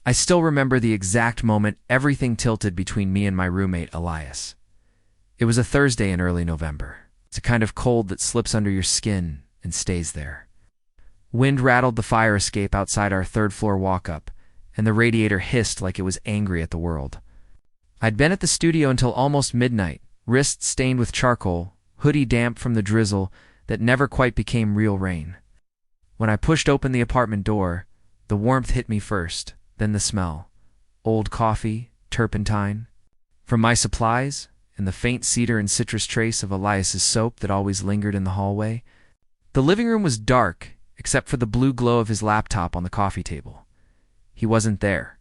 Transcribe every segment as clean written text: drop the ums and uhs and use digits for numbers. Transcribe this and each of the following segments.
I still remember the exact moment everything tilted between me and my roommate, Elias. It was a Thursday in early November. It's a kind of cold that slips under your skin and stays there. Wind rattled the fire escape outside our third-floor walk-up, and the radiator hissed like it was angry at the world. I'd been at the studio until almost midnight, wrists stained with charcoal, hoodie damp from the drizzle that never quite became real rain. When I pushed open the apartment door, the warmth hit me first, then the smell. Old coffee, turpentine. From my supplies, and the faint cedar and citrus trace of Elias's soap that always lingered in the hallway. The living room was dark, except for the blue glow of his laptop on the coffee table. He wasn't there.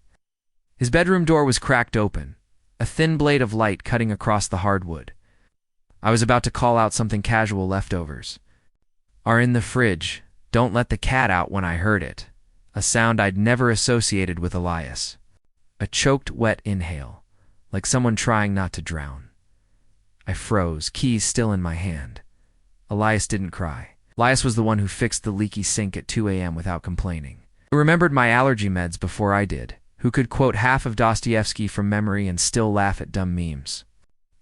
His bedroom door was cracked open, a thin blade of light cutting across the hardwood. I was about to call out something casual leftovers. Are in the fridge. Don't let the cat out when I heard it. A sound I'd never associated with Elias. A choked, wet inhale, like someone trying not to drown. I froze, keys still in my hand. Elias didn't cry. Elias was the one who fixed the leaky sink at 2 a.m. without complaining. Who remembered my allergy meds before I did, who could quote half of Dostoevsky from memory and still laugh at dumb memes.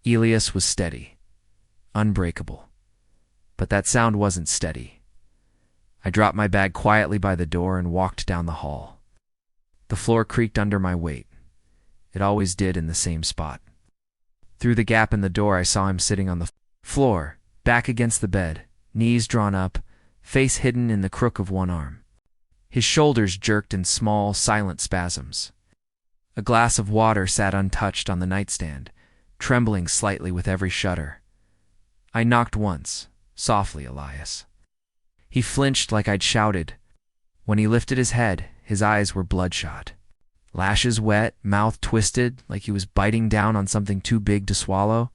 Elias was steady. Unbreakable. But that sound wasn't steady. I dropped my bag quietly by the door and walked down the hall. The floor creaked under my weight. It always did in the same spot. Through the gap in the door I saw him sitting on the floor, back against the bed, knees drawn up, face hidden in the crook of one arm. His shoulders jerked in small, silent spasms. A glass of water sat untouched on the nightstand, trembling slightly with every shudder. I knocked once, softly, Elias. He flinched like I'd shouted. When he lifted his head, his eyes were bloodshot. Lashes wet, mouth twisted, like he was biting down on something too big to swallow.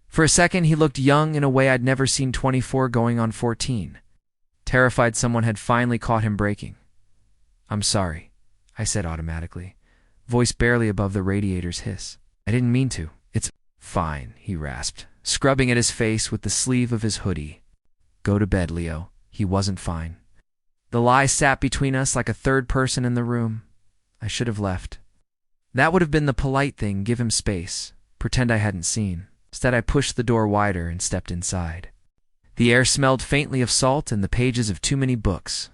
For a second, he looked young in a way I'd never seen 24 going on 14. Terrified someone had finally caught him breaking. I'm sorry, I said automatically, voice barely above the radiator's hiss. I didn't mean to. It's fine, he rasped, scrubbing at his face with the sleeve of his hoodie. Go to bed, Leo. He wasn't fine. The lie sat between us like a third person in the room. I should have left. That would have been the polite thing, give him space, pretend I hadn't seen. Instead, I pushed the door wider and stepped inside. The air smelled faintly of salt and the pages of too many books.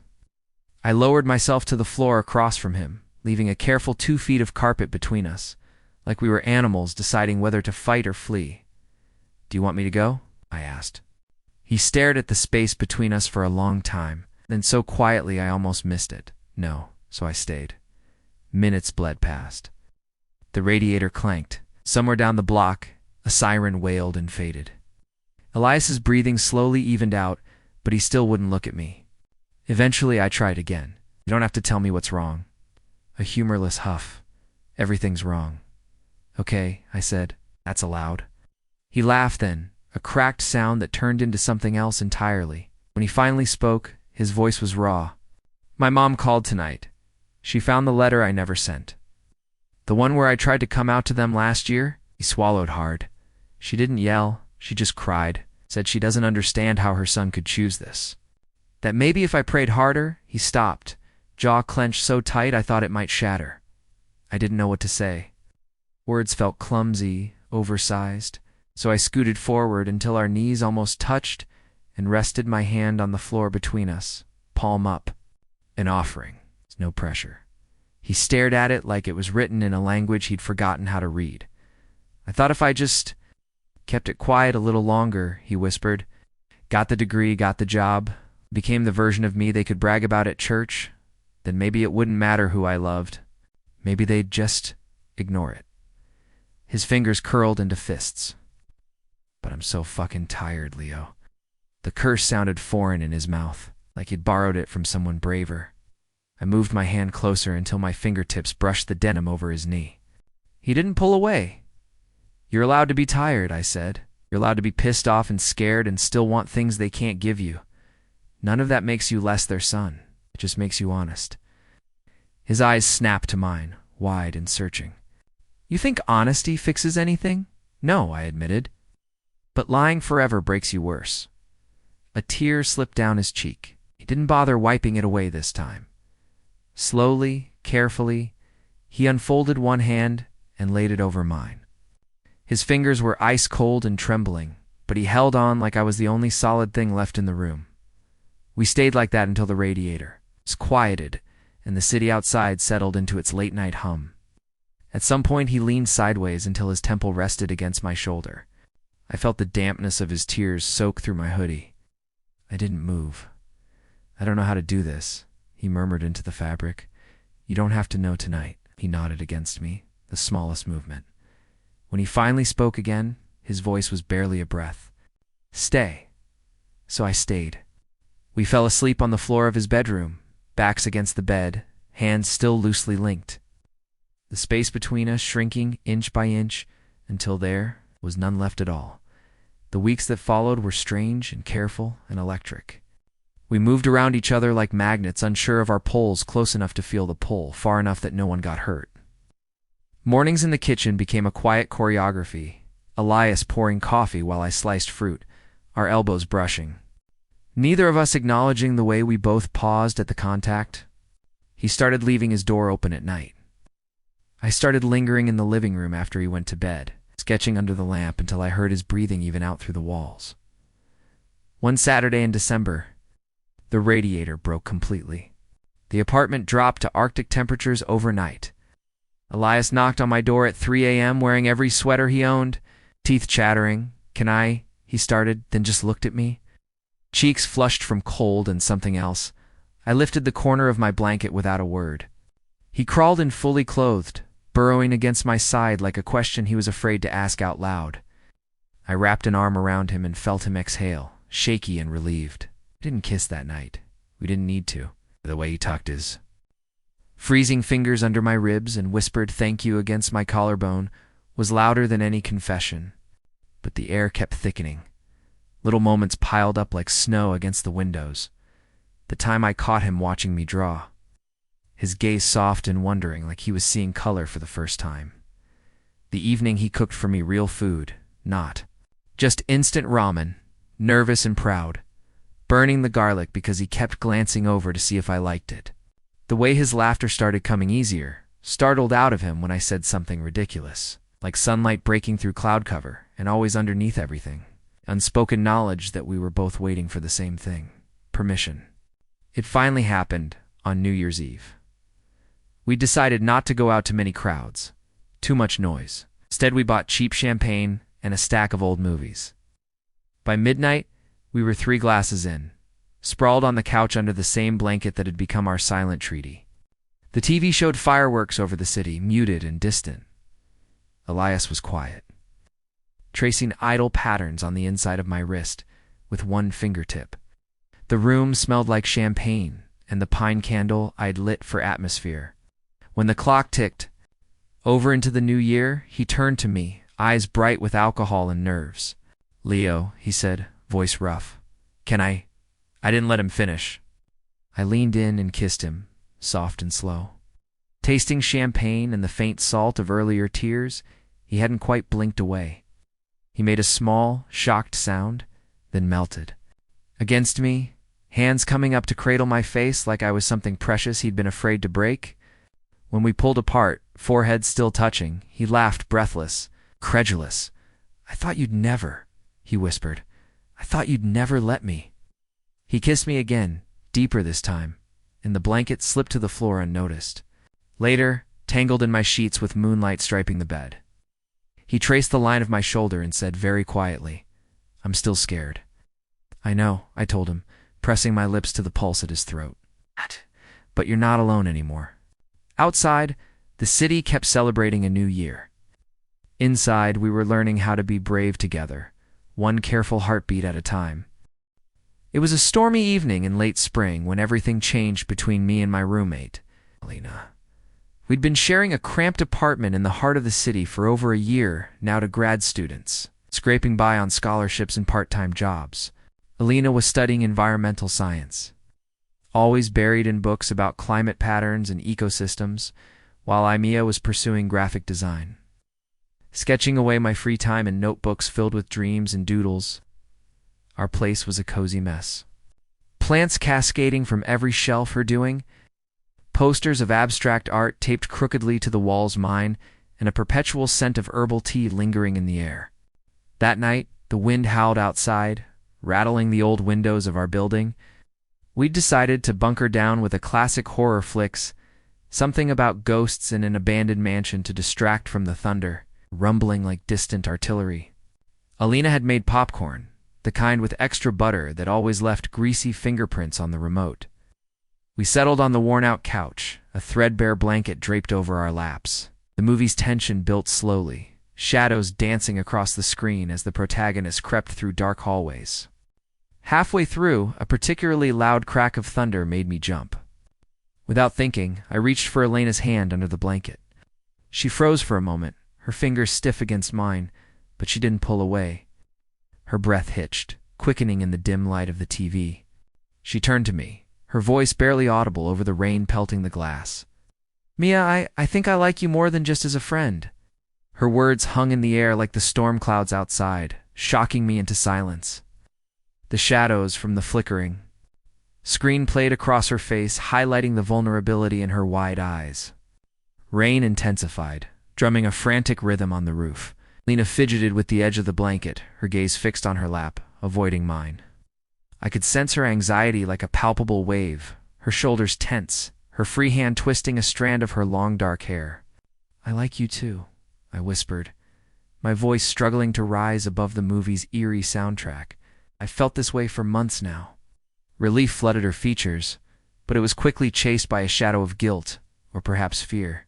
I lowered myself to the floor across from him, leaving a careful 2 feet of carpet between us, like we were animals deciding whether to fight or flee. Do you want me to go? I asked. He stared at the space between us for a long time, then so quietly I almost missed it. No, so I stayed. Minutes bled past. The radiator clanked. Somewhere down the block, a siren wailed and faded. Elias's breathing slowly evened out, but he still wouldn't look at me. Eventually, I tried again. You don't have to tell me what's wrong. A humorless huff. Everything's wrong. Okay, I said. That's allowed. He laughed then, a cracked sound that turned into something else entirely. When he finally spoke, his voice was raw. My mom called tonight. She found the letter I never sent. The one where I tried to come out to them last year. He swallowed hard. She didn't yell, she just cried, said she doesn't understand how her son could choose this. That maybe if I prayed harder. He stopped, jaw clenched so tight I thought it might shatter. I didn't know what to say. Words felt clumsy, oversized, so I scooted forward until our knees almost touched and rested my hand on the floor between us, palm up. An offering. No pressure. He stared at it like it was written in a language he'd forgotten how to read. I thought if I just kept it quiet a little longer, he whispered, got the degree, got the job, became the version of me they could brag about at church, then maybe it wouldn't matter who I loved. Maybe they'd just ignore it. His fingers curled into fists. But I'm so fucking tired, Leo. The curse sounded foreign in his mouth, like he'd borrowed it from someone braver. I moved my hand closer until my fingertips brushed the denim over his knee. He didn't pull away. You're allowed to be tired, I said. You're allowed to be pissed off and scared and still want things they can't give you. None of that makes you less their son. It just makes you honest. His eyes snapped to mine, wide and searching. You think honesty fixes anything? No, I admitted. But lying forever breaks you worse. A tear slipped down his cheek. He didn't bother wiping it away this time. Slowly, carefully, He unfolded one hand and laid it over mine. His fingers were ice cold and trembling, but he held on like I was the only solid thing left in the room. We stayed like that until the radiator was quieted and the city outside settled into its late-night hum. At some point he leaned sideways until his temple rested against my shoulder. I felt the dampness of his tears soak through my hoodie. I didn't move. "I don't know how to do this," he murmured into the fabric. "You don't have to know tonight." He nodded against me, the smallest movement. When he finally spoke again, his voice was barely a breath. "Stay." So I stayed. We fell asleep on the floor of his bedroom, backs against the bed, hands still loosely linked. The space between us shrinking inch by inch until there was none left at all. The weeks that followed were strange and careful and electric. We moved around each other like magnets, unsure of our poles, close enough to feel the pull, far enough that no one got hurt. Mornings in the kitchen became a quiet choreography, Elias pouring coffee while I sliced fruit, our elbows brushing. Neither of us acknowledging the way we both paused at the contact. He started leaving his door open at night. I started lingering in the living room after he went to bed, sketching under the lamp until I heard his breathing even out through the walls. One Saturday in December, the radiator broke completely. The apartment dropped to Arctic temperatures overnight. Elias knocked on my door at 3 a.m. wearing every sweater he owned, teeth chattering. "Can I?" he started, then just looked at me. Cheeks flushed from cold and something else. I lifted the corner of my blanket without a word. He crawled in fully clothed, burrowing against my side like a question he was afraid to ask out loud. I wrapped an arm around him and felt him exhale, shaky and relieved. We didn't kiss that night. We didn't need to. The way he tucked his freezing fingers under my ribs and whispered "thank you" against my collarbone was louder than any confession. But the air kept thickening. Little moments piled up like snow against the windows. The time I caught him watching me draw. His gaze soft and wondering, like he was seeing color for the first time. The evening he cooked for me real food, not just instant ramen, nervous and proud, burning the garlic because he kept glancing over to see if I liked it. The way his laughter started coming easier, startled out of him when I said something ridiculous, like sunlight breaking through cloud cover and always underneath everything. Unspoken knowledge that we were both waiting for the same thing, permission. It finally happened on New Year's Eve. We decided not to go out to many crowds, too much noise. Instead, we bought cheap champagne and a stack of old movies. By midnight, we were 3 glasses in, sprawled on the couch under the same blanket that had become our silent treaty. The TV showed fireworks over the city, muted and distant. Elias was quiet, tracing idle patterns on the inside of my wrist with one fingertip. The room smelled like champagne and the pine candle I'd lit for atmosphere. When the clock ticked over into the new year, he turned to me, eyes bright with alcohol and nerves. "Leo," he said, voice rough. "Can I?" I didn't let him finish. I leaned in and kissed him, soft and slow. Tasting champagne and the faint salt of earlier tears, he hadn't quite blinked away. He made a small, shocked sound, then melted. Against me, hands coming up to cradle my face like I was something precious he'd been afraid to break. When we pulled apart, foreheads still touching, he laughed breathless, credulous. "I thought you'd never," he whispered. "I thought you'd never let me." He kissed me again, deeper this time, and the blanket slipped to the floor unnoticed. Later, tangled in my sheets with moonlight striping the bed. He traced the line of my shoulder and said very quietly, "I'm still scared." "I know," I told him, pressing my lips to the pulse at his throat. "But you're not alone anymore." Outside, the city kept celebrating a new year. Inside, we were learning how to be brave together, one careful heartbeat at a time. It was a stormy evening in late spring when everything changed between me and my roommate, Alina. We'd been sharing a cramped apartment in the heart of the city for over a year, now to grad students, scraping by on scholarships and part-time jobs. Alina was studying environmental science, always buried in books about climate patterns and ecosystems, while Mia was pursuing graphic design. Sketching away my free time in notebooks filled with dreams and doodles, our place was a cozy mess. Plants cascading from every shelf her doing, posters of abstract art taped crookedly to the walls mine, and a perpetual scent of herbal tea lingering in the air. That night, the wind howled outside, rattling the old windows of our building. We'd decided to bunker down with a classic horror flicks, something about ghosts in an abandoned mansion to distract from the thunder, rumbling like distant artillery. Alina had made popcorn, the kind with extra butter that always left greasy fingerprints on the remote. We settled on the worn-out couch, a threadbare blanket draped over our laps. The movie's tension built slowly, shadows dancing across the screen as the protagonist crept through dark hallways. Halfway through, a particularly loud crack of thunder made me jump. Without thinking, I reached for Elena's hand under the blanket. She froze for a moment, her fingers stiff against mine, but she didn't pull away. Her breath hitched, quickening in the dim light of the TV. She turned to me, her voice barely audible over the rain pelting the glass. "Mia, I think I like you more than just as a friend." Her words hung in the air like the storm clouds outside, shocking me into silence. The shadows from the flickering screen played across her face, highlighting the vulnerability in her wide eyes. Rain intensified, drumming a frantic rhythm on the roof. Lena fidgeted with the edge of the blanket, her gaze fixed on her lap, avoiding mine. I could sense her anxiety like a palpable wave, her shoulders tense, her free hand twisting a strand of her long dark hair. "I like you too," I whispered, my voice struggling to rise above the movie's eerie soundtrack. I felt this way for months now. Relief flooded her features, but it was quickly chased by a shadow of guilt, or perhaps fear.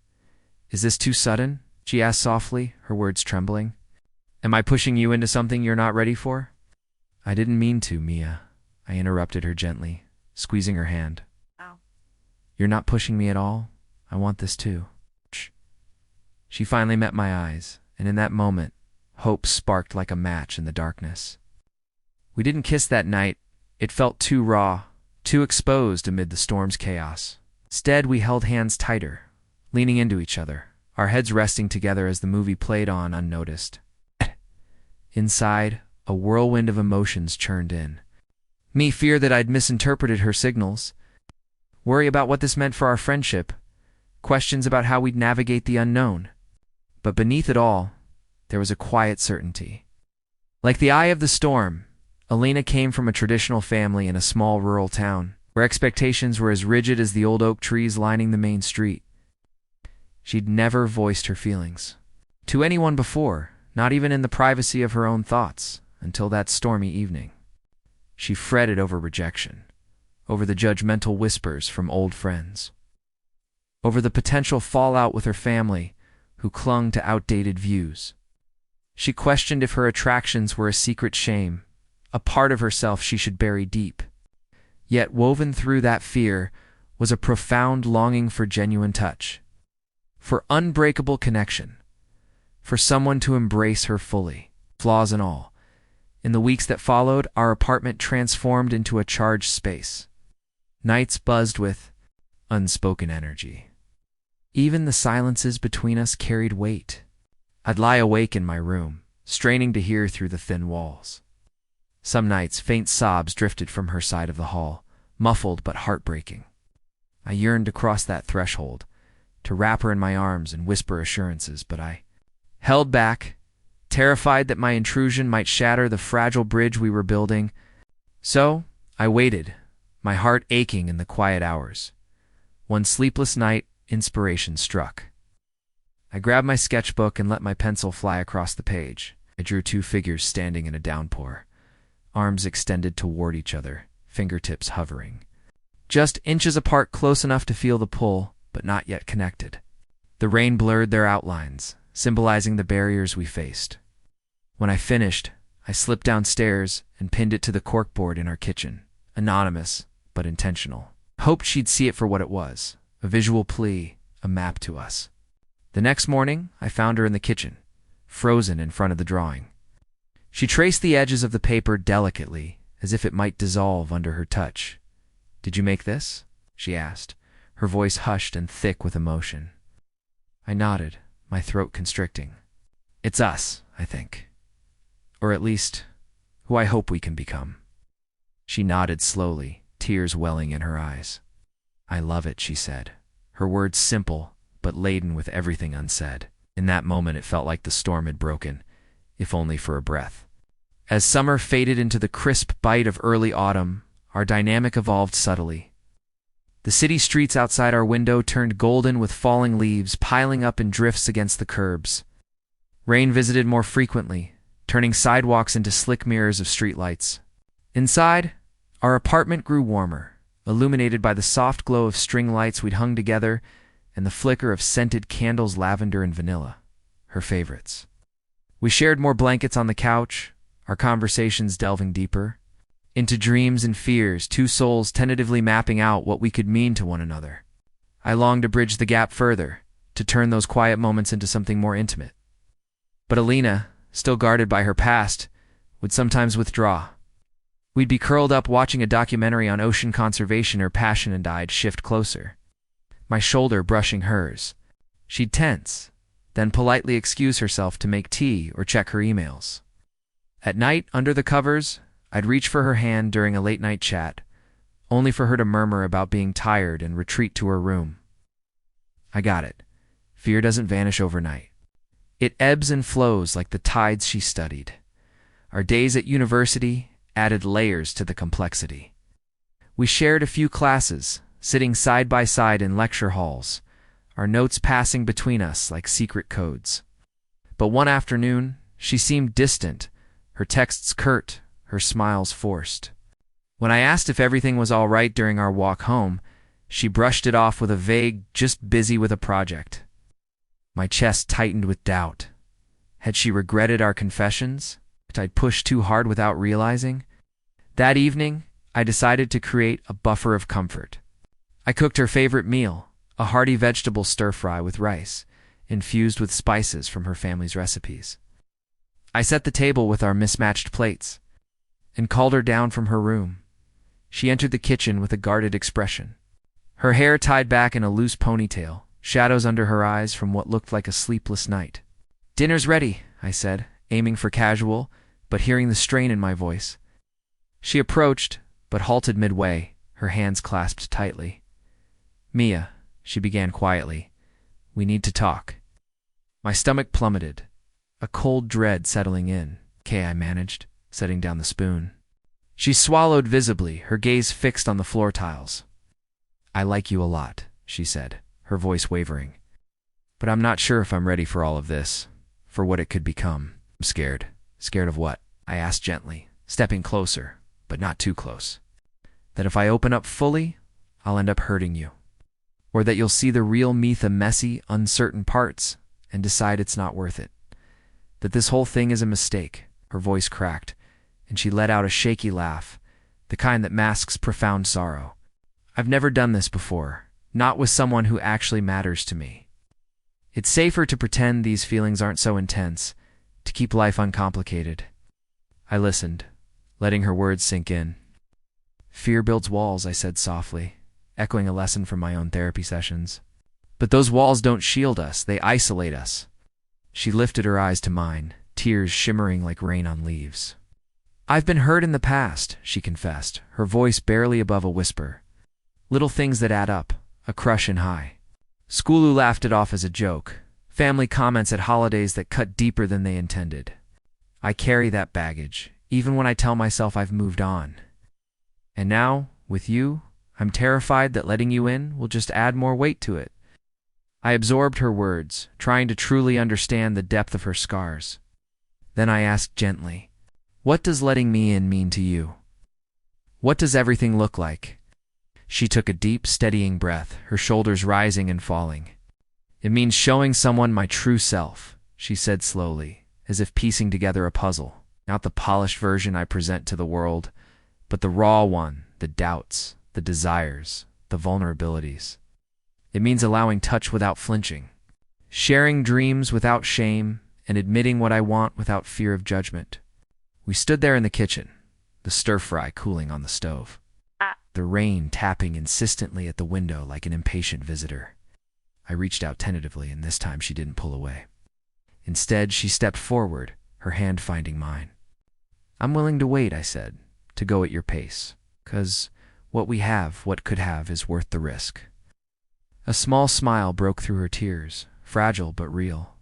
"Is this too sudden?" she asked softly, her words trembling. "Am I pushing you into something you're not ready for?" "I didn't mean to, Mia," I interrupted her gently, squeezing her hand. Ow. "You're not pushing me at all. I want this too." She finally met my eyes, and in that moment, hope sparked like a match in the darkness. We didn't kiss that night. It felt too raw, too exposed amid the storm's chaos. Instead, we held hands tighter, leaning into each other, our heads resting together as the movie played on unnoticed. Inside, a whirlwind of emotions churned in. Me fear that I'd misinterpreted her signals, worry about what this meant for our friendship, questions about how we'd navigate the unknown. But beneath it all, there was a quiet certainty. Like the eye of the storm, Alina came from a traditional family in a small rural town, where expectations were as rigid as the old oak trees lining the main street. She'd never voiced her feelings to anyone before, not even in the privacy of her own thoughts, until that stormy evening. She fretted over rejection, over the judgmental whispers from old friends, over the potential fallout with her family, who clung to outdated views. She questioned if her attractions were a secret shame, a part of herself she should bury deep. Yet woven through that fear was a profound longing for genuine touch, for unbreakable connection, for someone to embrace her fully, flaws and all. In the weeks that followed, our apartment transformed into a charged space. Nights buzzed with unspoken energy. Even the silences between us carried weight. I'd lie awake in my room, straining to hear through the thin walls. Some nights, faint sobs drifted from her side of the hall, muffled but heartbreaking. I yearned to cross that threshold, to wrap her in my arms and whisper assurances, but I held back, terrified that my intrusion might shatter the fragile bridge we were building. So I waited, my heart aching in the quiet hours. One sleepless night, inspiration struck. I grabbed my sketchbook and let my pencil fly across the page. I drew two figures standing in a downpour, arms extended toward each other, fingertips hovering. Just inches apart, close enough to feel the pull, but not yet connected. The rain blurred their outlines, symbolizing the barriers we faced. When I finished, I slipped downstairs and pinned it to the corkboard in our kitchen, anonymous but intentional. Hoped she'd see it for what it was, a visual plea, a map to us. The next morning, I found her in the kitchen, frozen in front of the drawing. She traced the edges of the paper delicately, as if it might dissolve under her touch. "Did you make this?" she asked, her voice hushed and thick with emotion. I nodded, my throat constricting. "It's us, I think. Or at least, who I hope we can become." She nodded slowly, tears welling in her eyes. "I love it," she said, her words simple, but laden with everything unsaid. In that moment it felt like the storm had broken, if only for a breath. As summer faded into the crisp bite of early autumn, our dynamic evolved subtly. The city streets outside our window turned golden with falling leaves piling up in drifts against the curbs. Rain visited more frequently, turning sidewalks into slick mirrors of streetlights. Inside, our apartment grew warmer, illuminated by the soft glow of string lights we'd hung together and the flicker of scented candles, lavender and vanilla, her favorites. We shared more blankets on the couch, our conversations delving deeper into dreams and fears, two souls tentatively mapping out what we could mean to one another. I longed to bridge the gap further, to turn those quiet moments into something more intimate. But Alina, still guarded by her past, would sometimes withdraw. We'd be curled up watching a documentary on ocean conservation, her passion and I'd shift closer, my shoulder brushing hers. She'd tense, then politely excuse herself to make tea or check her emails. At night, under the covers, I'd reach for her hand during a late-night chat, only for her to murmur about being tired and retreat to her room. I got it. Fear doesn't vanish overnight. It ebbs and flows like the tides she studied. Our days at university added layers to the complexity. We shared a few classes, sitting side by side in lecture halls, our notes passing between us like secret codes. But one afternoon, she seemed distant, her texts curt, her smiles forced. When I asked if everything was all right during our walk home, she brushed it off with a vague, "just busy with a project." My chest tightened with doubt. Had she regretted our confessions? Had I pushed too hard without realizing? That evening, I decided to create a buffer of comfort. I cooked her favorite meal, a hearty vegetable stir-fry with rice, infused with spices from her family's recipes. I set the table with our mismatched plates, and called her down from her room. She entered the kitchen with a guarded expression, her hair tied back in a loose ponytail, shadows under her eyes from what looked like a sleepless night. "Dinner's ready," I said, aiming for casual, but hearing the strain in my voice. She approached, but halted midway, her hands clasped tightly. "Mia," she began quietly, "we need to talk." My stomach plummeted, a cold dread settling in. "Okay," I managed, setting down the spoon. She swallowed visibly, her gaze fixed on the floor tiles. "I like you a lot," she said, her voice wavering. "But I'm not sure if I'm ready for all of this, for what it could become. I'm scared." "Scared of what?" I asked gently, stepping closer, but not too close. "That if I open up fully, I'll end up hurting you. Or that you'll see the real me, the messy, uncertain parts, and decide it's not worth it. That this whole thing is a mistake." Her voice cracked, and she let out a shaky laugh, the kind that masks profound sorrow. "I've never done this before, not with someone who actually matters to me. It's safer to pretend these feelings aren't so intense, to keep life uncomplicated." I listened, letting her words sink in. "Fear builds walls," I said softly, echoing a lesson from my own therapy sessions. "But those walls don't shield us, they isolate us." She lifted her eyes to mine, tears shimmering like rain on leaves. "I've been hurt in the past," she confessed, her voice barely above a whisper. "Little things that add up, a crush in high. School who laughed it off as a joke, family comments at holidays that cut deeper than they intended. I carry that baggage, even when I tell myself I've moved on. And now, with you, I'm terrified that letting you in will just add more weight to it." I absorbed her words, trying to truly understand the depth of her scars. Then I asked gently, "What does letting me in mean to you? What does everything look like?" She took a deep, steadying breath, her shoulders rising and falling. "It means showing someone my true self," she said slowly, as if piecing together a puzzle. "Not the polished version I present to the world, but the raw one, the doubts, the desires, the vulnerabilities. It means allowing touch without flinching, sharing dreams without shame, and admitting what I want without fear of judgment." We stood there in the kitchen, the stir-fry cooling on the stove, the rain tapping insistently at the window like an impatient visitor. I reached out tentatively, and this time she didn't pull away. Instead, she stepped forward, her hand finding mine. "I'm willing to wait," I said, "to go at your pace, 'cause what we have, what could have, is worth the risk." A small smile broke through her tears, fragile but real.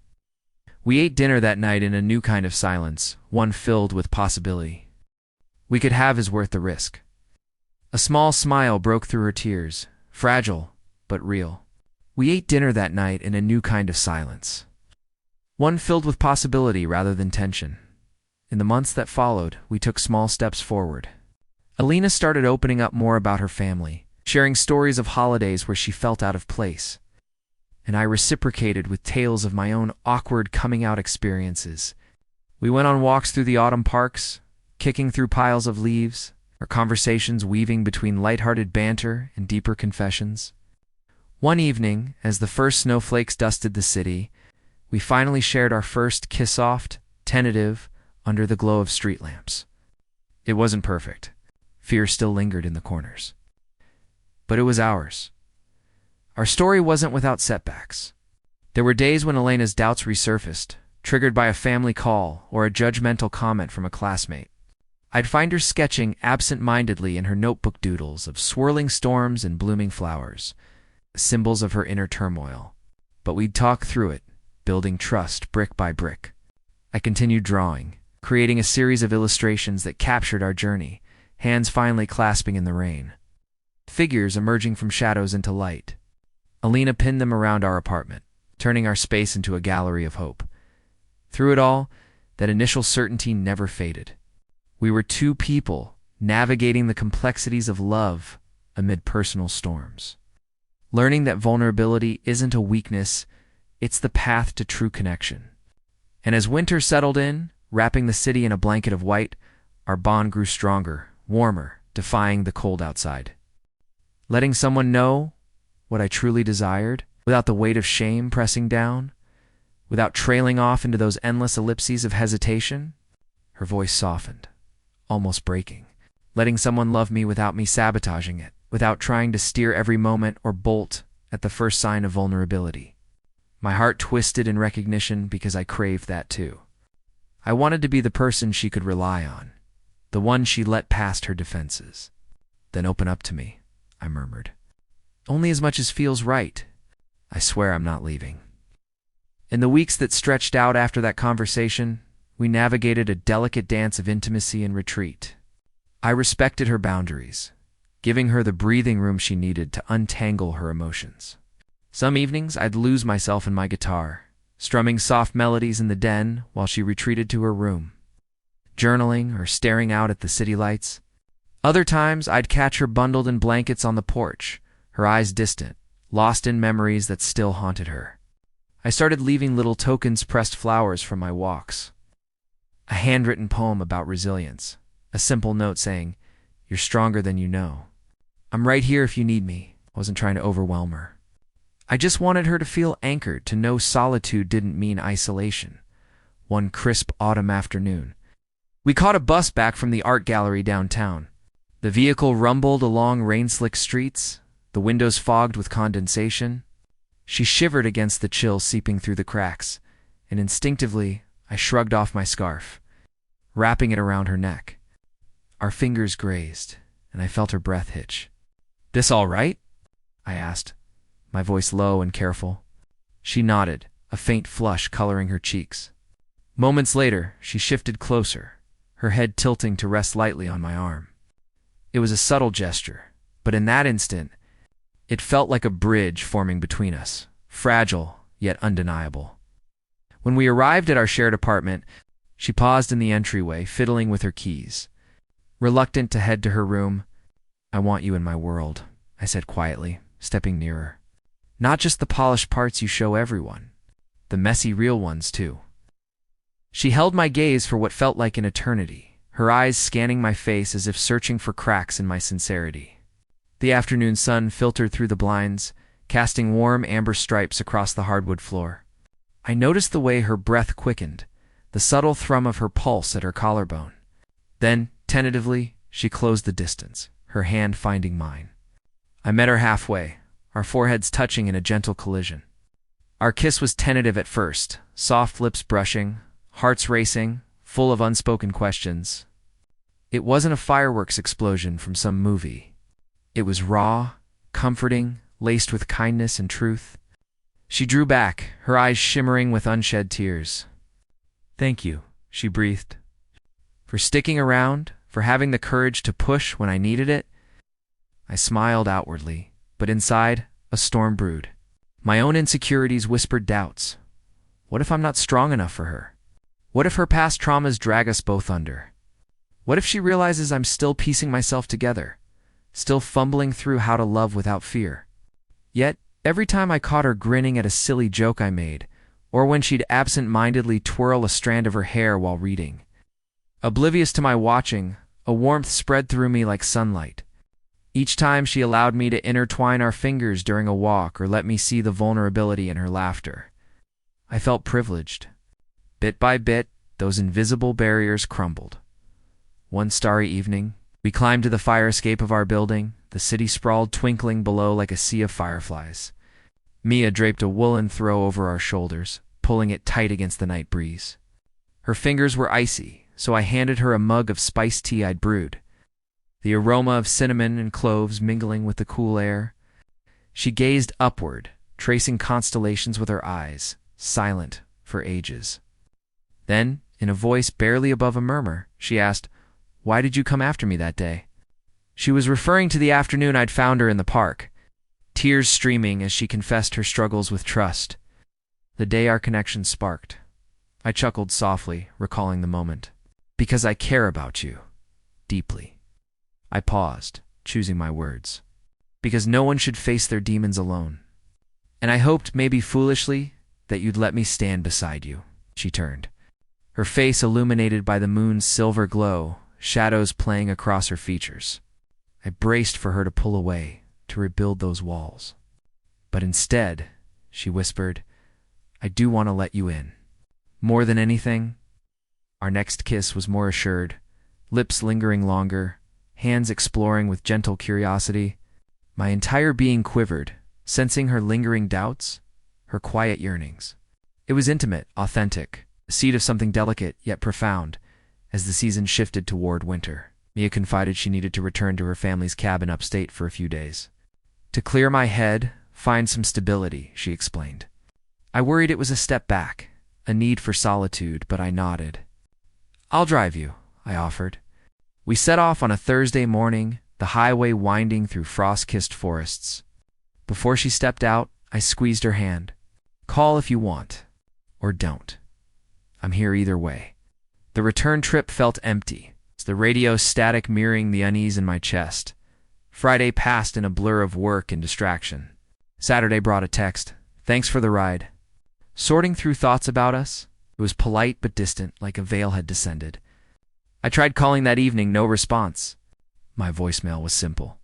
We ate dinner that night in a new kind of silence, one filled with possibility. We could have is worth the risk. A small smile broke through her tears, fragile but real. We ate dinner that night in a new kind of silence, one filled with possibility rather than tension. In the months that followed, we took small steps forward. Alina started opening up more about her family, sharing stories of holidays where she felt out of place. And I reciprocated with tales of my own awkward coming-out experiences. We went on walks through the autumn parks, kicking through piles of leaves, our conversations weaving between lighthearted banter and deeper confessions. One evening, as the first snowflakes dusted the city, we finally shared our first kiss-off, tentative, under the glow of street lamps. It wasn't perfect. Fear still lingered in the corners. But it was ours. Our story wasn't without setbacks. There were days when Elena's doubts resurfaced, triggered by a family call or a judgmental comment from a classmate. I'd find her sketching absent-mindedly in her notebook doodles of swirling storms and blooming flowers, symbols of her inner turmoil. But we'd talk through it, building trust brick by brick. I continued drawing, creating a series of illustrations that captured our journey, hands finally clasping in the rain. Figures emerging from shadows into light. Alina pinned them around our apartment, turning our space into a gallery of hope. Through it all, that initial certainty never faded. We were two people navigating the complexities of love amid personal storms. Learning that vulnerability isn't a weakness, it's the path to true connection. And as winter settled in, wrapping the city in a blanket of white, our bond grew stronger, warmer, defying the cold outside. Letting someone know what I truly desired, without the weight of shame pressing down, without trailing off into those endless ellipses of hesitation. Her voice softened, almost breaking. Letting someone love me without me sabotaging it, without trying to steer every moment or bolt at the first sign of vulnerability. My heart twisted in recognition because I craved that too. I wanted to be the person she could rely on, the one she let past her defenses. Then open up to me, I murmured. Only as much as feels right. I swear I'm not leaving. In the weeks that stretched out after that conversation, we navigated a delicate dance of intimacy and retreat. I respected her boundaries, giving her the breathing room she needed to untangle her emotions. Some evenings I'd lose myself in my guitar, strumming soft melodies in the den while she retreated to her room, journaling or staring out at the city lights. Other times I'd catch her bundled in blankets on the porch, her eyes distant, lost in memories that still haunted her. I started leaving little tokens, pressed flowers from my walks. A handwritten poem about resilience, a simple note saying, "You're stronger than you know. I'm right here if you need me." I wasn't trying to overwhelm her. I just wanted her to feel anchored, to know solitude didn't mean isolation. One crisp autumn afternoon, we caught a bus back from the art gallery downtown. The vehicle rumbled along rain-slick streets, the windows fogged with condensation. She shivered against the chill seeping through the cracks, and instinctively I shrugged off my scarf, wrapping it around her neck. Our fingers grazed, and I felt her breath hitch. "This all right?" I asked, my voice low and careful. She nodded, a faint flush coloring her cheeks. Moments later, she shifted closer, her head tilting to rest lightly on my arm. It was a subtle gesture, but in that instant, it felt like a bridge forming between us, fragile yet undeniable. When we arrived at our shared apartment, she paused in the entryway, fiddling with her keys. Reluctant to head to her room, "I want you in my world," I said quietly, stepping nearer. "Not just the polished parts you show everyone, the messy real ones too." She held my gaze for what felt like an eternity, her eyes scanning my face as if searching for cracks in my sincerity. The afternoon sun filtered through the blinds, casting warm amber stripes across the hardwood floor. I noticed the way her breath quickened, the subtle thrum of her pulse at her collarbone. Then, tentatively, she closed the distance, her hand finding mine. I met her halfway, our foreheads touching in a gentle collision. Our kiss was tentative at first, soft lips brushing, hearts racing, full of unspoken questions. It wasn't a fireworks explosion from some movie. It was raw, comforting, laced with kindness and truth. She drew back, her eyes shimmering with unshed tears. "Thank you," she breathed, "for sticking around, for having the courage to push when I needed it." I smiled outwardly, but inside, a storm brewed. My own insecurities whispered doubts. What if I'm not strong enough for her? What if her past traumas drag us both under? What if she realizes I'm still piecing myself together, still fumbling through how to love without fear? Yet, every time I caught her grinning at a silly joke I made, or when she'd absent-mindedly twirl a strand of her hair while reading, oblivious to my watching, a warmth spread through me like sunlight. Each time she allowed me to intertwine our fingers during a walk or let me see the vulnerability in her laughter, I felt privileged. Bit by bit, those invisible barriers crumbled. One starry evening, we climbed to the fire escape of our building, the city sprawled twinkling below like a sea of fireflies. Mia draped a woolen throw over our shoulders, pulling it tight against the night breeze. Her fingers were icy, so I handed her a mug of spiced tea I'd brewed, the aroma of cinnamon and cloves mingling with the cool air. She gazed upward, tracing constellations with her eyes, silent for ages. Then, in a voice barely above a murmur, she asked, "Why did you come after me that day?" She was referring to the afternoon I'd found her in the park, tears streaming as she confessed her struggles with trust. The day our connection sparked. I chuckled softly, recalling the moment. "Because I care about you. Deeply." I paused, choosing my words. "Because no one should face their demons alone. And I hoped, maybe foolishly, that you'd let me stand beside you." She turned, her face illuminated by the moon's silver glow, shadows playing across her features. I braced for her to pull away, to rebuild those walls. But instead, she whispered, "I do want to let you in. More than anything." Our next kiss was more assured, lips lingering longer, hands exploring with gentle curiosity. My entire being quivered, sensing her lingering doubts, her quiet yearnings. It was intimate, authentic, the seed of something delicate yet profound. As the season shifted toward winter, Mia confided she needed to return to her family's cabin upstate for a few days. "To clear my head, find some stability," she explained. I worried it was a step back, a need for solitude, but I nodded. "I'll drive you," I offered. We set off on a Thursday morning, the highway winding through frost-kissed forests. Before she stepped out, I squeezed her hand. "Call if you want. Or don't. I'm here either way." The return trip felt empty, the radio static mirroring the unease in my chest. Friday passed in a blur of work and distraction. Saturday brought a text. "Thanks for the ride." Sorting through thoughts about us, it was polite but distant, like a veil had descended. I tried calling that evening, no response. My voicemail was simple.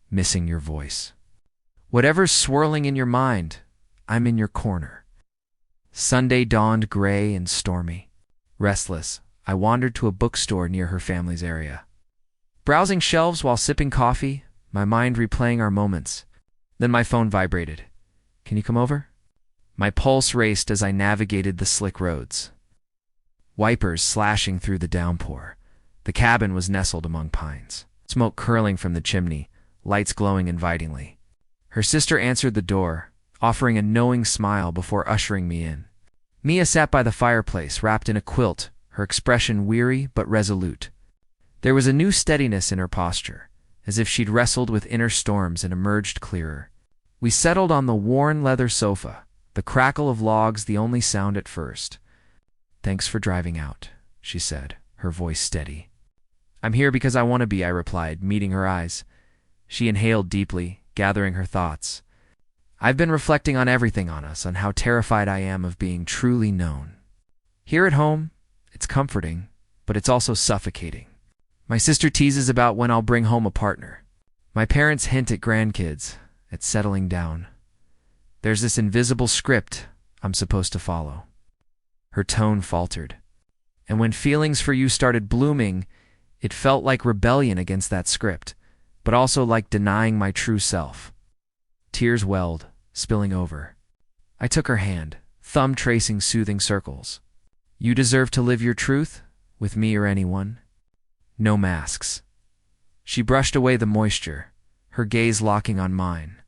"Missing your voice. Whatever's swirling in your mind, I'm in your corner." Sunday dawned gray and stormy. Restless, I wandered to a bookstore near her family's area. Browsing shelves while sipping coffee, my mind replaying our moments. Then my phone vibrated. "Can you come over?" My pulse raced as I navigated the slick roads. Wipers slashing through the downpour. The cabin was nestled among pines, smoke curling from the chimney, lights glowing invitingly. Her sister answered the door, offering a knowing smile before ushering me in. Mia sat by the fireplace, wrapped in a quilt, her expression weary but resolute. There was a new steadiness in her posture, as if she'd wrestled with inner storms and emerged clearer. We settled on the worn leather sofa, the crackle of logs the only sound at first. "Thanks for driving out," she said, her voice steady. "I'm here because I want to be," I replied, meeting her eyes. She inhaled deeply, gathering her thoughts. "I've been reflecting on everything on us, on how terrified I am of being truly known. Here at home, it's comforting, but it's also suffocating. My sister teases about when I'll bring home a partner. My parents hint at grandkids, at settling down. There's this invisible script I'm supposed to follow." Her tone faltered. "And when feelings for you started blooming, it felt like rebellion against that script, but also like denying my true self." Tears welled, spilling over. I took her hand, thumb tracing soothing circles. "You deserve to live your truth, with me or anyone. No masks." She brushed away the moisture, her gaze locking on mine.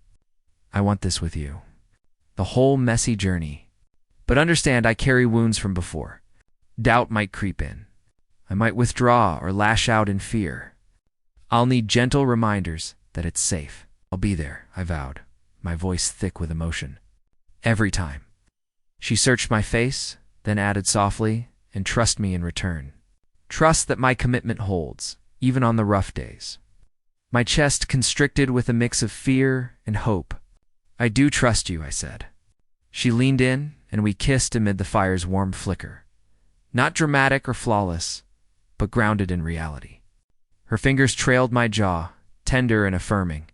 I want this with you. The whole messy journey. But understand, I carry wounds from before. Doubt might creep in. I might withdraw or lash out in fear. I'll need gentle reminders that it's safe. I'll be there, I vowed, my voice thick with emotion. Every time. She searched my face, then added softly, and trust me in return. Trust that my commitment holds, even on the rough days. My chest constricted with a mix of fear and hope. I do trust you, I said. She leaned in, and we kissed amid the fire's warm flicker. Not dramatic or flawless, but grounded in reality. Her fingers trailed my jaw, tender and affirming.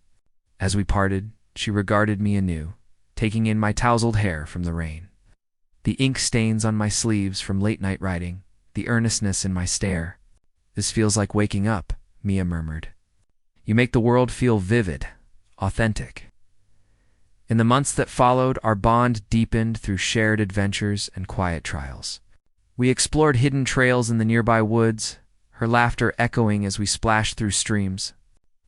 As we parted, she regarded me anew, taking in my tousled hair from the rain. The ink stains on my sleeves from late-night writing, the earnestness in my stare. This feels like waking up, Mia murmured. You make the world feel vivid, authentic. In the months that followed, our bond deepened through shared adventures and quiet trials. We explored hidden trails in the nearby woods, her laughter echoing as we splashed through streams.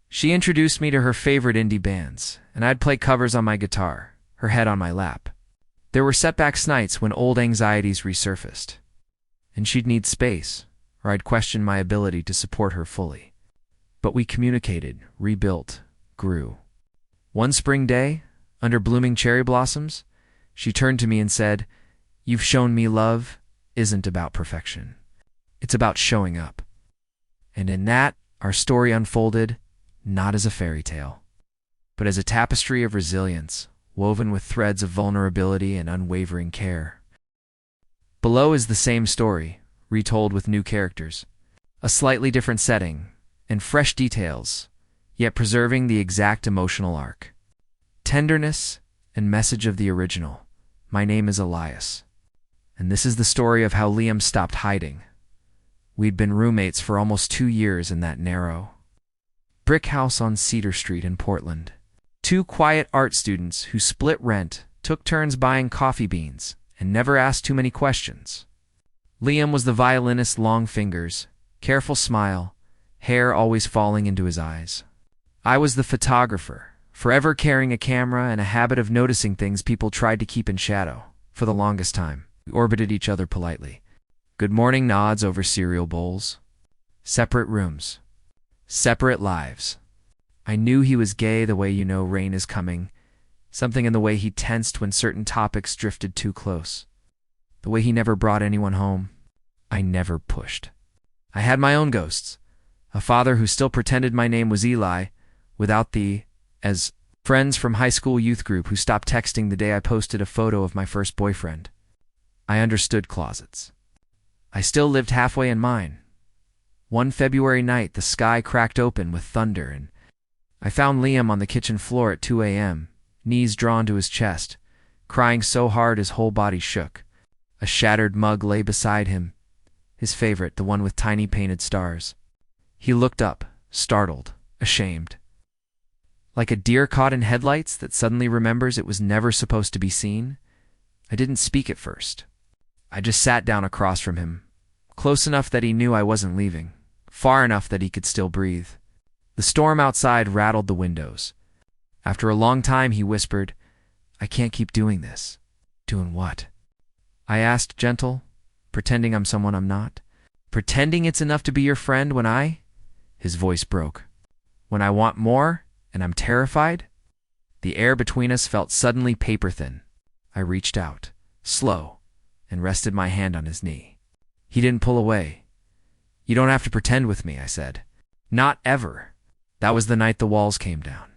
She introduced me to her favorite indie bands, and I'd play covers on my guitar, her head on my lap. There were setbacks nights when old anxieties resurfaced, and she'd need space, or I'd question my ability to support her fully. But we communicated, rebuilt, grew. One spring day, under blooming cherry blossoms, she turned to me and said, "You've shown me love isn't about perfection. It's about showing up." And in that, our story unfolded, not as a fairy tale, but as a tapestry of resilience, woven with threads of vulnerability and unwavering care. Below is the same story, retold with new characters, a slightly different setting, and fresh details, yet preserving the exact emotional arc. Tenderness and message of the original. My name is Elias, and this is the story of how Liam stopped hiding. We'd been roommates for almost 2 years in that narrow brick house on Cedar Street in Portland. 2 quiet art students who split rent, took turns buying coffee beans, and never asked too many questions. Liam was the violinist's long fingers, careful smile, hair always falling into his eyes. I was the photographer, forever carrying a camera and a habit of noticing things people tried to keep in shadow. For the longest time, we orbited each other politely. Good morning nods over cereal bowls. Separate rooms. Separate lives. I knew he was gay the way you know rain is coming, something in the way he tensed when certain topics drifted too close. The way he never brought anyone home. I never pushed. I had my own ghosts. A father who still pretended my name was Eli, without the, as friends from high school youth group who stopped texting the day I posted a photo of my first boyfriend. I understood closets. I still lived halfway in mine. One February night, the sky cracked open with thunder, and I found Liam on the kitchen floor at 2 a.m., knees drawn to his chest, crying so hard his whole body shook. A shattered mug lay beside him, his favorite, the one with tiny painted stars. He looked up, startled, ashamed. Like a deer caught in headlights that suddenly remembers it was never supposed to be seen. I didn't speak at first. I just sat down across from him, close enough that he knew I wasn't leaving, far enough that he could still breathe. The storm outside rattled the windows. After a long time, he whispered, "I can't keep doing this." "Doing what?" I asked, gentle, pretending I'm someone I'm not. "Pretending it's enough to be your friend when I—" His voice broke. "When I want more, and I'm terrified?" The air between us felt suddenly paper-thin. I reached out, slow, and rested my hand on his knee. He didn't pull away. "You don't have to pretend with me," I said. "Not ever." That was the night the walls came down.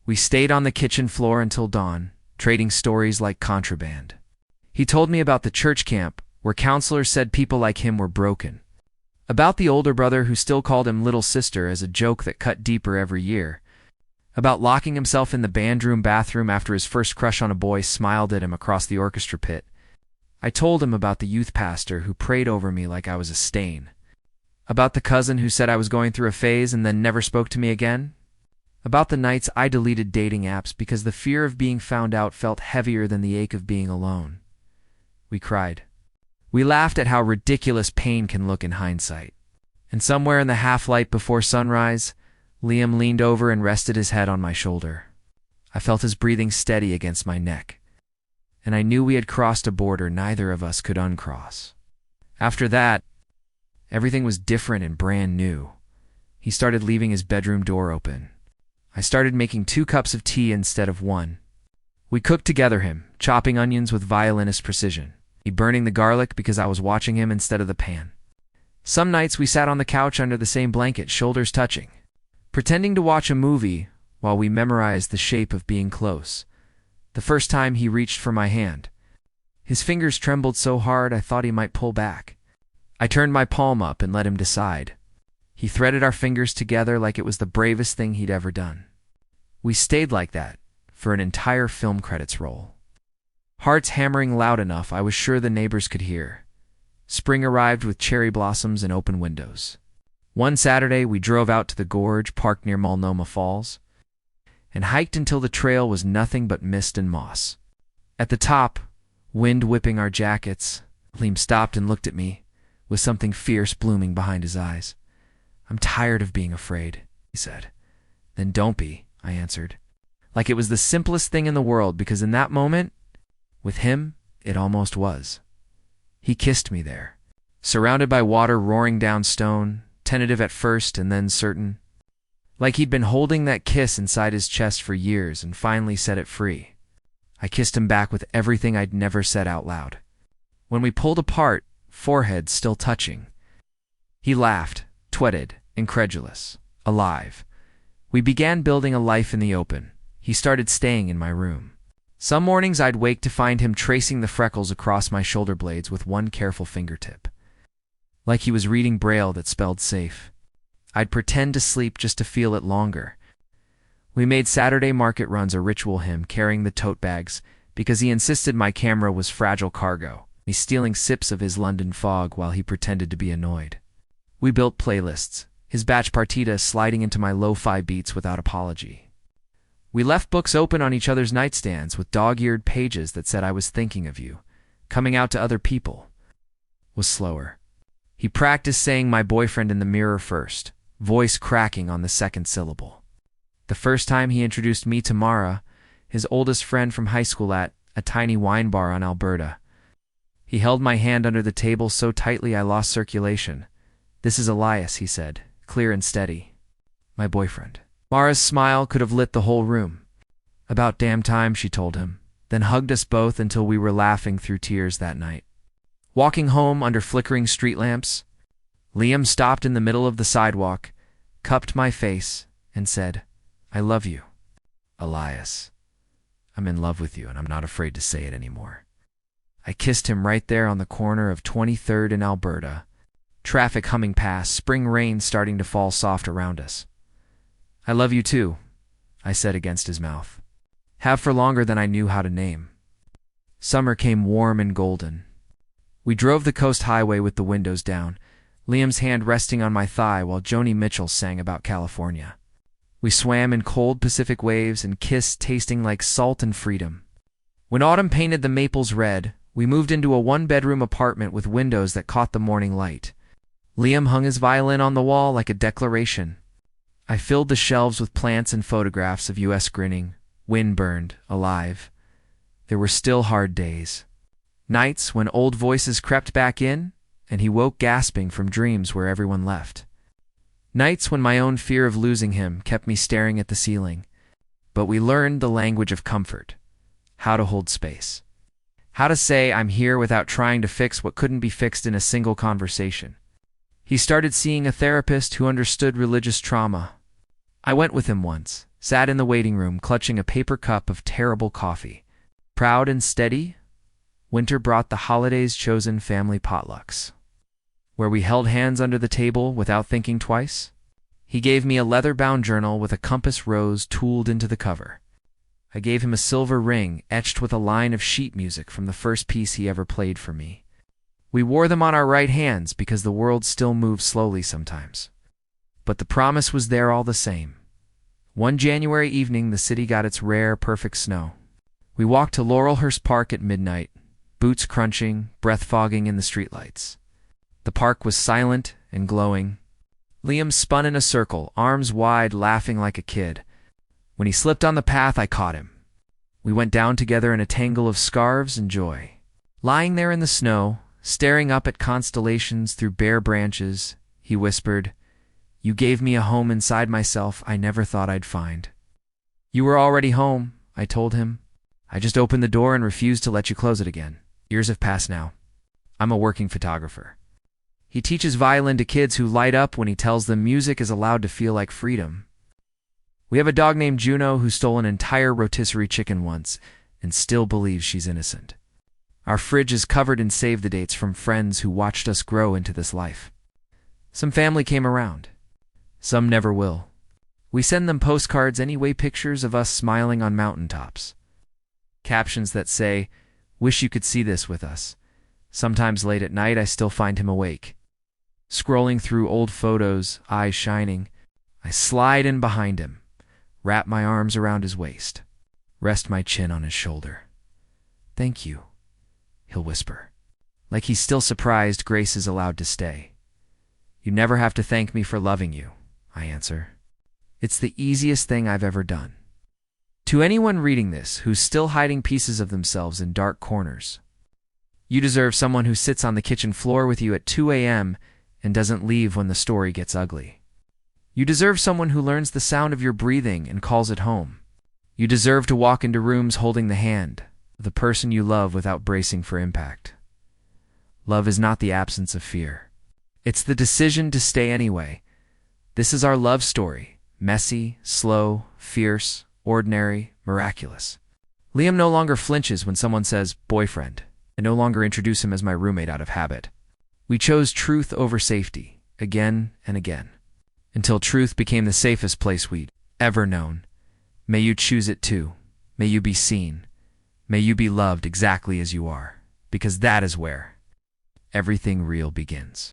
We stayed on the kitchen floor until dawn, trading stories like contraband. He told me about the church camp, where counselors said people like him were broken. About the older brother who still called him little sister as a joke that cut deeper every year. About locking himself in the bandroom bathroom after his first crush on a boy smiled at him across the orchestra pit. I told him about the youth pastor who prayed over me like I was a stain. About the cousin who said I was going through a phase and then never spoke to me again. About the nights I deleted dating apps because the fear of being found out felt heavier than the ache of being alone. We cried. We laughed at how ridiculous pain can look in hindsight. And somewhere in the half-light before sunrise, Liam leaned over and rested his head on my shoulder. I felt his breathing steady against my neck, and I knew we had crossed a border neither of us could uncross. After that, everything was different and brand new. He started leaving his bedroom door open. I started making 2 cups of tea instead of 1. We cooked together, him chopping onions with violinist precision, me burning the garlic because I was watching him instead of the pan. Some nights we sat on the couch under the same blanket, shoulders touching, pretending to watch a movie while we memorized the shape of being close. The first time he reached for my hand, his fingers trembled so hard I thought he might pull back. I turned my palm up and let him decide. He threaded our fingers together like it was the bravest thing he'd ever done. We stayed like that for an entire film credits roll. Hearts hammering loud enough I was sure the neighbors could hear. Spring arrived with cherry blossoms and open windows. One Saturday we drove out to the gorge parked near Multnomah Falls and hiked until the trail was nothing but mist and moss. At the top, wind whipping our jackets, Liam stopped and looked at me with something fierce blooming behind his eyes. "I'm tired of being afraid," he said. "Then don't be," I answered. Like it was the simplest thing in the world, because in that moment, with him, it almost was. He kissed me there, surrounded by water roaring down stone, tentative at first and then certain. Like he'd been holding that kiss inside his chest for years and finally set it free. I kissed him back with everything I'd never said out loud. When we pulled apart, foreheads still touching, he laughed, twitted, incredulous, alive. We began building a life in the open. He started staying in my room. Some mornings I'd wake to find him tracing the freckles across my shoulder blades with one careful fingertip, like he was reading Braille that spelled safe. I'd pretend to sleep just to feel it longer. We made Saturday market runs a ritual, him carrying the tote bags because he insisted my camera was fragile cargo, me stealing sips of his London fog while he pretended to be annoyed. We built playlists, his batch partita sliding into my lo-fi beats without apology. We left books open on each other's nightstands with dog-eared pages that said I was thinking of you. Coming out to other people was slower. He practiced saying my boyfriend in the mirror first, voice cracking on the second syllable. The first time he introduced me to Mara, his oldest friend from high school, at a tiny wine bar on Alberta. He held my hand under the table so tightly I lost circulation. "This is Elias," he said, clear and steady. "My boyfriend." Mara's smile could have lit the whole room. "About damn time," she told him, then hugged us both until we were laughing through tears that night. Walking home under flickering street lamps, Liam stopped in the middle of the sidewalk, cupped my face, and said, "I love you, Elias. I'm in love with you, and I'm not afraid to say it anymore." I kissed him right there on the corner of 23rd and Alberta, traffic humming past, spring rain starting to fall soft around us. "I love you too," I said against his mouth. Have for longer than I knew how to name. Summer came warm and golden. We drove the coast highway with the windows down, Liam's hand resting on my thigh while Joni Mitchell sang about California. We swam in cold Pacific waves and kissed, tasting like salt and freedom. When autumn painted the maples red, we moved into a one-bedroom apartment with windows that caught the morning light. Liam hung his violin on the wall like a declaration. I filled the shelves with plants and photographs of U.S. grinning, wind-burned, alive. There were still hard days. Nights when old voices crept back in, and he woke gasping from dreams where everyone left. Nights when my own fear of losing him kept me staring at the ceiling. But we learned the language of comfort, how to hold space, how to say I'm here without trying to fix what couldn't be fixed in a single conversation. He started seeing a therapist who understood religious trauma. I went with him once, sat in the waiting room clutching a paper cup of terrible coffee. Proud and steady, winter brought the holidays' chosen family potlucks, where we held hands under the table without thinking twice. He gave me a leather-bound journal with a compass rose tooled into the cover. I gave him a silver ring etched with a line of sheet music from the first piece he ever played for me. We wore them on our right hands because the world still moves slowly sometimes. But the promise was there all the same. One January evening, the city got its rare, perfect snow. We walked to Laurelhurst Park at midnight, boots crunching, breath fogging in the streetlights. The park was silent and glowing. Liam spun in a circle, arms wide, laughing like a kid. When he slipped on the path, I caught him. We went down together in a tangle of scarves and joy. Lying there in the snow, staring up at constellations through bare branches, he whispered, "You gave me a home inside myself I never thought I'd find." "You were already home," I told him. "I just opened the door and refused to let you close it again. Years have passed now. I'm a working photographer." He teaches violin to kids who light up when he tells them music is allowed to feel like freedom. We have a dog named Juno who stole an entire rotisserie chicken once and still believes she's innocent. Our fridge is covered in save-the-dates from friends who watched us grow into this life. Some family came around. Some never will. We send them postcards anyway, pictures of us smiling on mountaintops. Captions that say, "Wish you could see this with us." Sometimes late at night I still find him awake. Scrolling through old photos, eyes shining, I slide in behind him, wrap my arms around his waist, rest my chin on his shoulder. "Thank you," he'll whisper. Like he's still surprised Grace is allowed to stay. "You never have to thank me for loving you," I answer. "It's the easiest thing I've ever done." To anyone reading this who's still hiding pieces of themselves in dark corners, you deserve someone who sits on the kitchen floor with you at 2 a.m. and doesn't leave when the story gets ugly. You deserve someone who learns the sound of your breathing and calls it home. You deserve to walk into rooms holding the hand of the person you love without bracing for impact. Love is not the absence of fear. It's the decision to stay anyway. This is our love story. Messy, slow, fierce, ordinary, miraculous. Liam no longer flinches when someone says boyfriend. I no longer introduce him as my roommate out of habit. We chose truth over safety, again and again, until truth became the safest place we'd ever known. May you choose it too. May you be seen. May you be loved exactly as you are, because that is where everything real begins.